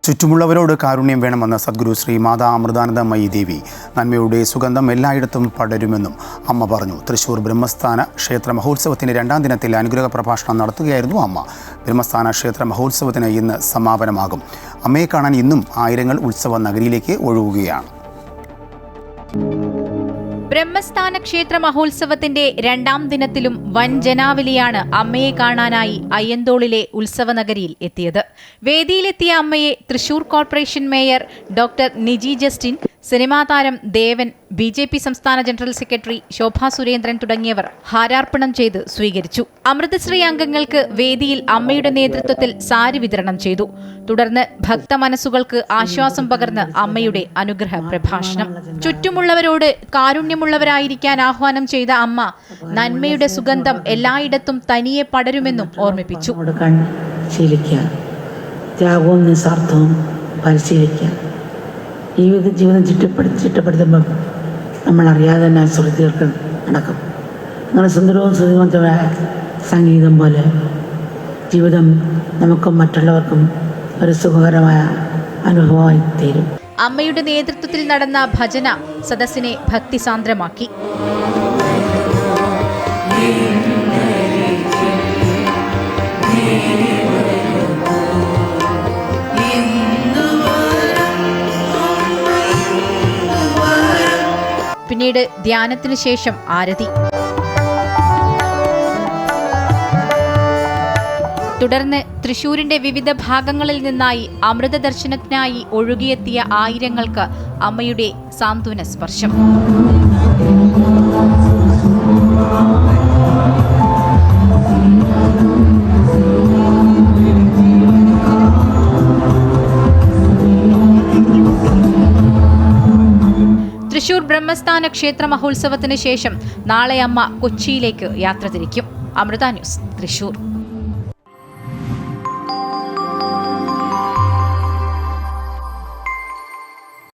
ചുറ്റുമുള്ളവരോട് കാരുണ്യം വേണമെന്ന സദ്ഗുരു ശ്രീ മാതാ അമൃതാനന്ദമയി ദേവി നന്മയുടെ സുഗന്ധം എല്ലായിടത്തും പടരുമെന്നും അമ്മ പറഞ്ഞു. തൃശൂർ ബ്രഹ്മസ്ഥാന ക്ഷേത്ര മഹോത്സവത്തിൻ്റെ 2ാം ദിനത്തിൽ അനുഗ്രഹ പ്രഭാഷണം നടത്തുകയായിരുന്നു അമ്മ. ബ്രഹ്മസ്ഥാന ക്ഷേത്ര മഹോത്സവത്തിന് ഇന്ന് സമാപനമാകും. അമ്മയെ കാണാൻ ഇന്നും ആയിരങ്ങൾ ഉത്സവ നഗരിയിലേക്ക് ഒഴുകുകയാണ്. ബ്രഹ്മസ്ഥാന ക്ഷേത്ര മഹോത്സവത്തിന്റെ 2ാം ദിനത്തിലും വൻ ജനാവലിയാണ് അമ്മയെ കാണാനായി അയ്യന്തോളിലെ ഉത്സവനഗരിയിൽ എത്തിയത്. വേദിയിലെത്തിയ അമ്മയെ Thrissur corporation mayor doctor Niji Justin, cinema താരം ദേവൻ, BJP സംസ്ഥാന ജനറൽ സെക്രട്ടറി ശോഭാ സുരേന്ദ്രൻ തുടങ്ങിയവർ ഹാരാർപ്പണം ചെയ്ത് സ്വീകരിച്ചു. അമൃതശ്രീ അംഗങ്ങൾക്ക് വേദിയിൽ അമ്മയുടെ നേതൃത്വത്തിൽ സാരി വിതരണം ചെയ്തു. തുടർന്ന് ഭക്തമനസ്സുകൾക്ക് ആശ്വാസം പകർന്ന് അമ്മയുടെ അനുഗ്രഹ പ്രഭാഷണം. ചുറ്റുമുള്ളവരോട് കാരുണ്യമുള്ളവരായിരിക്കാൻ ആഹ്വാനം ചെയ്ത അമ്മ നന്മയുടെ സുഗന്ധം എല്ലായിടത്തും തനിയെ പടരുമെന്നും ഓർമ്മിപ്പിച്ചു. ത്യാഗവും നിസ്വാർത്ഥവും പരിശീലിക്കുക. ജീവിതം ചിട്ടപ്പെടുത്തുമ്പോൾ നമ്മളറിയാതെ തന്നെ ശ്രുതികൾക്ക് നടക്കും. അങ്ങനെ സുന്ദരവും ശ്രുതിമന്തമായ സംഗീതം പോലെ ജീവിതം നമുക്കും മറ്റുള്ളവർക്കും ഒരു സുഖകരമായ അനുഭവമായി തീരും. അമ്മയുടെ നേതൃത്വത്തിൽ നടന്ന ഭജന സദസ്സിനെ ഭക്തിസാന്ദ്രമാക്കി. പിന്നീട് ധ്യാനത്തിനു ശേഷം ആരതി. തുടർന്ന് തൃശൂരിന്റെ വിവിധ ഭാഗങ്ങളിൽ നിന്നായി അമൃത ദർശനത്തിനായി ഒഴുകിയെത്തിയ ആയിരങ്ങൾക്ക് അമ്മയുടെ സാന്ത്വന സ്പർശം. തൃശൂർ ബ്രഹ്മസ്ഥാന ക്ഷേത്ര മഹോത്സവത്തിന് ശേഷം നാളെ അമ്മ കൊച്ചിയിലേക്ക് യാത്ര തിരിക്കും. അമൃത ന്യൂസ്, തൃശൂർ.